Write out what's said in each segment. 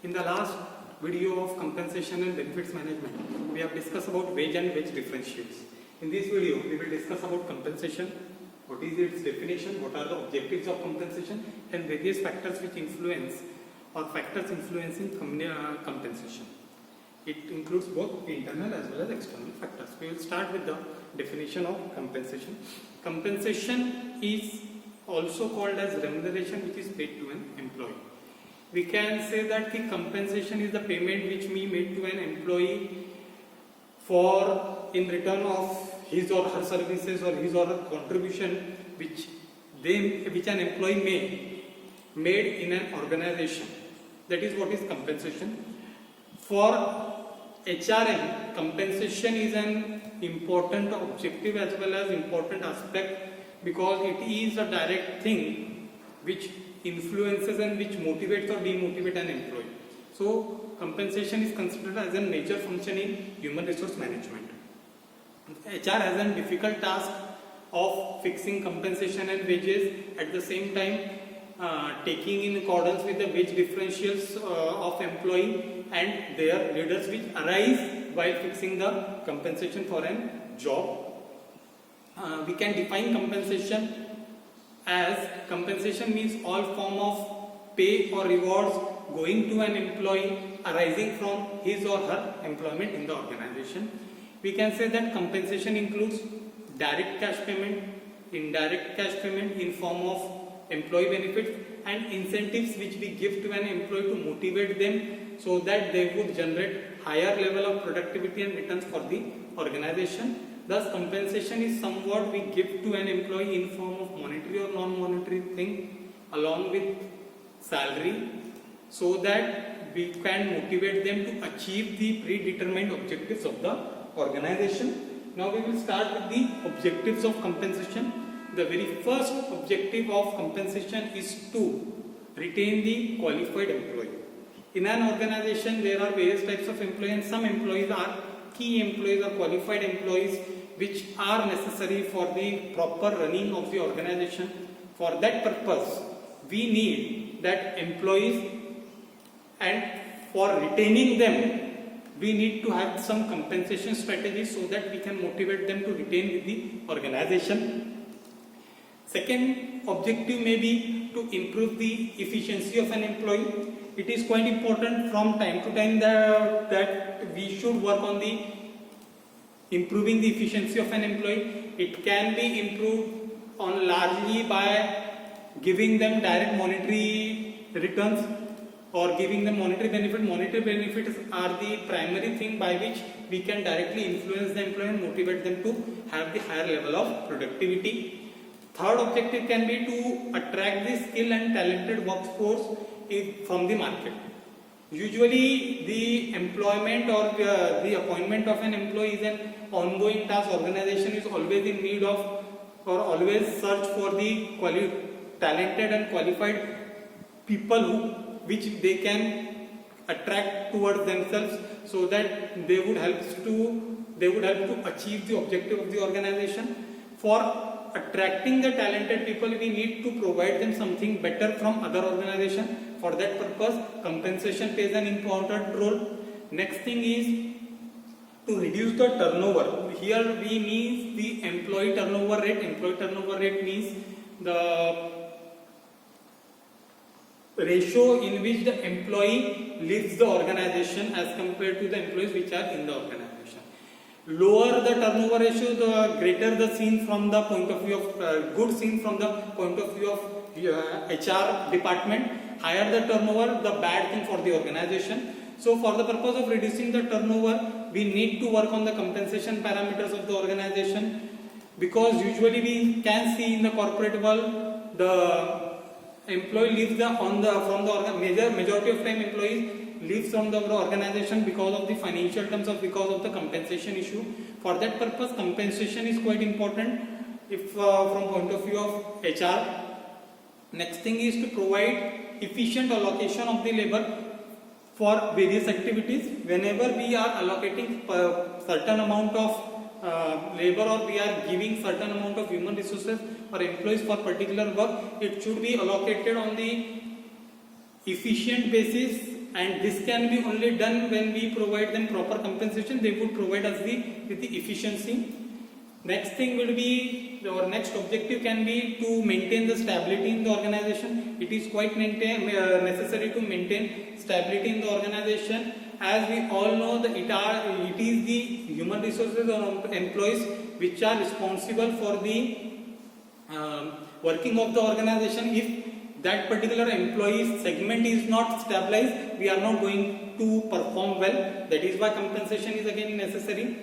In the last video of compensation and benefits management, we have discussed about wage and wage differentials. In this video, we will discuss about compensation, what is its definition, what are the objectives of compensation, and various factors which influence or factors influencing compensation. It includes both internal as well as external factors. We will start with the definition of compensation. Compensation is also called as remuneration which is paid to an employee. We can say that the compensation is the payment which we made to an employee for in return of his or her services or his or her contribution which an employee made in an organization. That is what is compensation. For HRM, compensation is an important objective as well as important aspect because it is a direct thing which influences and which motivates or demotivates an employee. So, compensation is considered as a major function in human resource management. HR has a difficult task of fixing compensation and wages, at the same time taking in accordance with the wage differentials of employee and their leaders which arise while fixing the compensation for a job. We can define compensation as compensation means all form of pay or rewards going to an employee arising from his or her employment in the organization. We can say that compensation includes direct cash payment, indirect cash payment in form of employee benefits and incentives which we give to an employee to motivate them so that they would generate higher level of productivity and returns for the organization. Thus, compensation is somewhat we give to an employee in form of monetary or non-monetary thing along with salary so that we can motivate them to achieve the predetermined objectives of the organization. Now we will start with the objectives of compensation. The very first objective of compensation is to retain the qualified employee. In an organization, there are various types of employees and some employees are key employees or qualified employees which are necessary for the proper running of the organization. For that purpose, we need that employees, and for retaining them, we need to have some compensation strategies so that we can motivate them to retain with the organization. Second objective may be to improve the efficiency of an employee. It is quite important from time to time that we should work on the improving the efficiency of an employee. It can be improved on largely by giving them direct monetary returns or giving them monetary benefit. Monetary benefits are the primary thing by which we can directly influence the employee and motivate them to have the higher level of productivity. Third objective can be to attract the skilled and talented workforce from the market. Usually the employment or the appointment of an employee is an ongoing task. Organization is always in need of or always search for the talented and qualified people which they can attract towards themselves so that they would help to achieve the objective of the organization. For attracting the talented people, we need to provide them something better from other organizations. For that purpose, compensation plays an important role. Next thing is to reduce the turnover. Here we mean the employee turnover rate. Employee turnover rate means the ratio in which the employee leaves the organization as compared to the employees which are in the organization. Lower the turnover ratio, the greater the seen from the point of view of good seen from the point of view of HR department. Higher the turnover, the bad thing for the organization. So for the purpose of reducing the turnover, we need to work on the compensation parameters of the organization, because usually we can see in the corporate world the employee leaves majority of time employees leaves from the organization because of the financial terms or because of the compensation issue. For that purpose, compensation is quite important if from point of view of HR. Next thing is to provide efficient allocation of the labor for various activities. Whenever we are allocating certain amount of labor or we are giving certain amount of human resources or employees for particular work, it should be allocated on the efficient basis and this can be only done when we provide them proper compensation. They would provide us with the efficiency. Next thing will be, our next objective can be to maintain the stability in the organization. It is quite necessary to maintain stability in the organization, as we all know that it is the human resources or employees which are responsible for the working of the organization. If that particular employee segment is not stabilized, we are not going to perform well. That is why compensation is again necessary.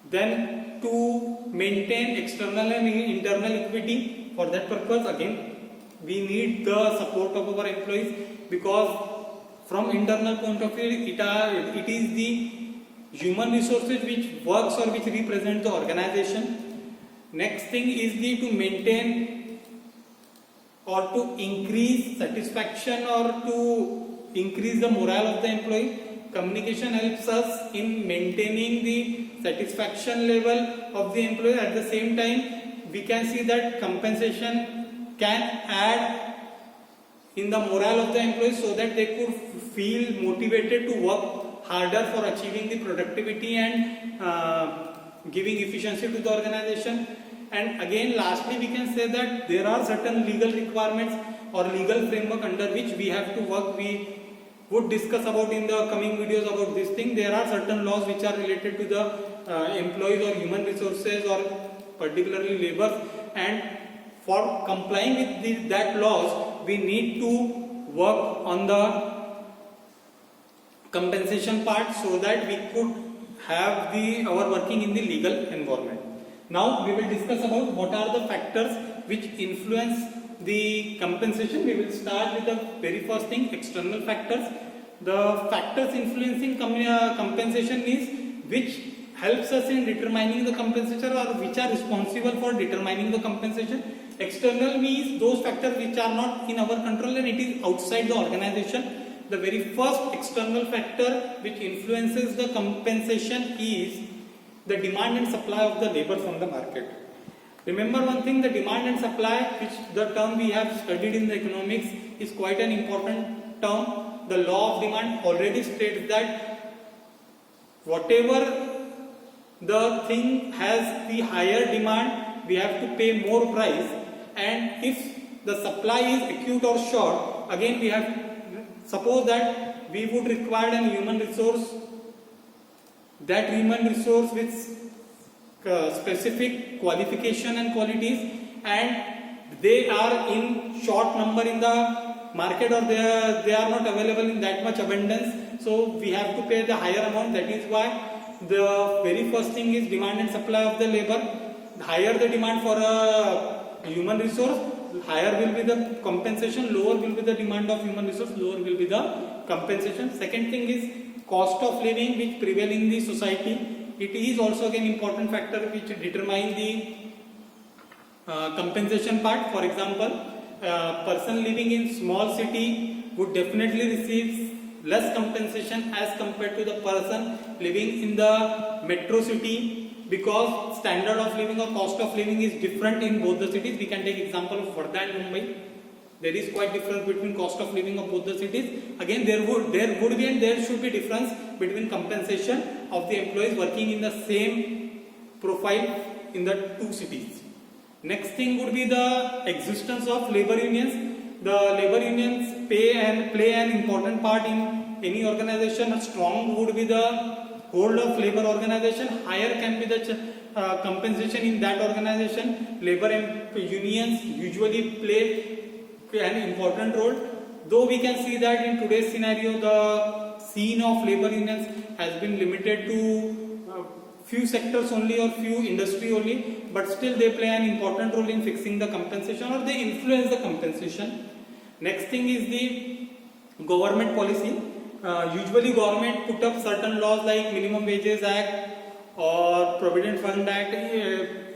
Then to maintain external and internal equity, for that purpose again we need the support of our employees, because from internal point of view it is the human resources which works or which represent the organization. Next thing is to maintain or to increase satisfaction or to increase the morale of the employee. Communication helps us in maintaining the satisfaction level of the employee. At the same time, we can see that compensation can add in the morale of the employees so that they could feel motivated to work harder for achieving the productivity and giving efficiency to the organization. And again, lastly, we can say that there are certain legal requirements or legal framework under which we have to work. We would discuss about in the coming videos about this thing. There are certain laws which are related to the employees or human resources or particularly labor, and for complying with that laws we need to work on the compensation part so that we could have our working in the legal environment. Now we will discuss about what are the factors which influence the compensation. We will start with the very first thing, external factors. The factors influencing compensation is which helps us in determining the compensation or which are responsible for determining the compensation. External means those factors which are not in our control and it is outside the organization. The very first external factor which influences the compensation is the demand and supply of the labor from the market. Remember one thing, the demand and supply, which the term we have studied in the economics, is quite an important term. The law of demand already states that whatever the thing has the higher demand, we have to pay more price, and if the supply is acute or short, again we have, suppose that we would require an human resource, that human resource with specific qualification and qualities, and they are in short number in the market or they are not available in that much abundance, so we have to pay the higher amount. That is why the very first thing is demand and supply of the labor. Higher the demand for a human resource, higher will be the compensation, lower will be the demand of human resource, lower will be the compensation. Second thing is cost of living which prevail in the society. It is also again important factor which determine the compensation part. For example, a person living in small city would definitely receive less compensation as compared to the person living in the metro city, because standard of living or cost of living is different in both the cities. We can take example of Varda and Mumbai. There is quite difference between cost of living of both the cities. Again, there would be and there should be difference between compensation of the employees working in the same profile in the two cities. Next thing would be the existence of labor unions. The labor unions play an important part in any organization. Strong would be the hold of labor organization, higher can be the compensation in that organization. Labor unions usually play an important role, though we can see that in today's scenario the scene of labor unions has been limited to few sectors only or few industry only, but still they play an important role in fixing the compensation or they influence the compensation. Next thing is the government policy. Usually government put up certain laws like Minimum Wages Act or Provident Fund Act,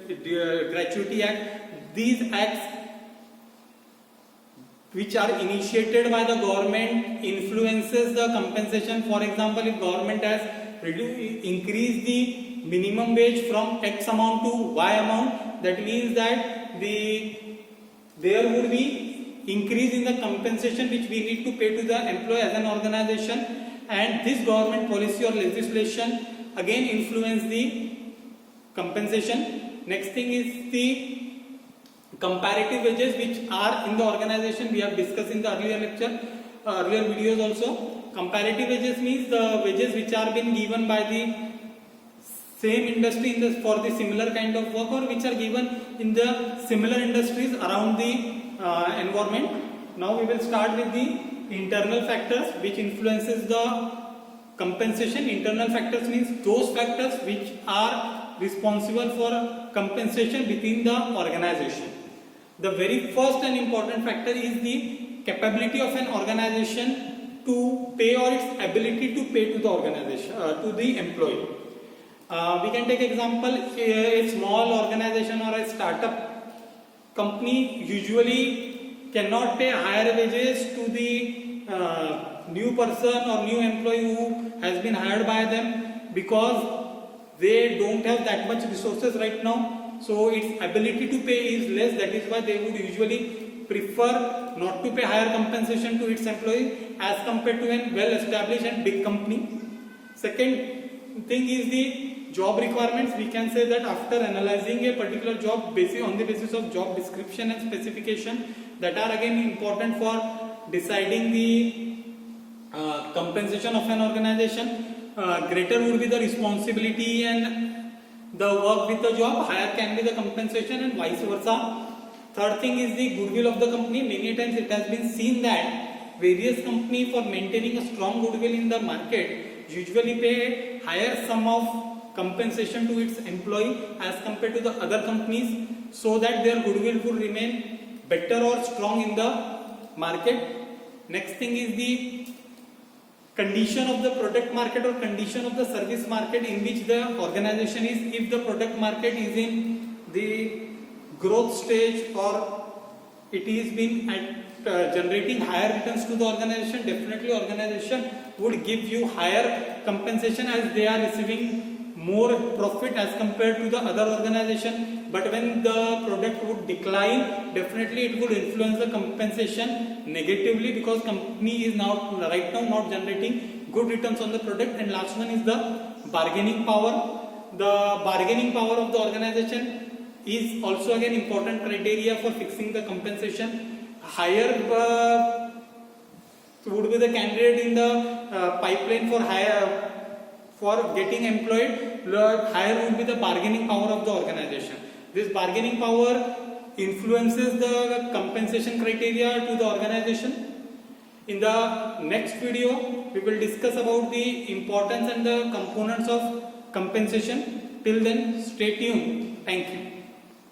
Gratuity Act. These acts which are initiated by the government influences the compensation. For example, if government has increased the minimum wage from X amount to Y amount, that means that there would be increase in the compensation which we need to pay to the employee as an organization, and this government policy or legislation again influence the compensation. Next thing is the comparative wages which are in the organization. We have discussed in the earlier lecture, earlier videos also. Comparative wages means the wages which are been given by the same industry for the similar kind of work, or which are given in the similar industries around the environment. Now we will start with the internal factors which influences the compensation. Internal factors means those factors which are responsible for compensation within the organization. The very first and important factor is the capability of an organization to pay, or its ability to pay to the organization, to the employee. We can take example, a small organization or a startup company usually cannot pay higher wages to the new person or new employee who has been hired by them, because they don't have that much resources right now, so its ability to pay is less. That is why they would usually prefer not to pay higher compensation to its employee as compared to a well established and big company. Second thing is the job requirements. We can say that after analyzing a particular job on the basis of job description and specification, that are again important for deciding the compensation of an organization. Greater would be the responsibility and the work with the job, higher can be the compensation, and vice versa. Third thing is the goodwill of the company. Many times it has been seen that various companies, for maintaining a strong goodwill in the market, usually pay higher sum of compensation to its employee as compared to the other companies, so that their goodwill would remain better or strong in the market. Next thing is the condition of the product market or condition of the service market in which the organization is. If the product market is in the growth stage, or it is been at generating higher returns to the organization, definitely organization would give you higher compensation as they are receiving more profit as compared to the other organization. But when the product would decline, definitely it would influence the compensation negatively, because company is now right now not generating good returns on the product. And last one is the bargaining power. The bargaining power of the organization is also again important criteria for fixing the compensation. Higher would be the candidate in the pipeline for getting employed, higher would be the bargaining power of the organization. This bargaining power influences the compensation criteria to the organization. In the next video, we will discuss about the importance and the components of compensation. Till then, stay tuned. Thank you.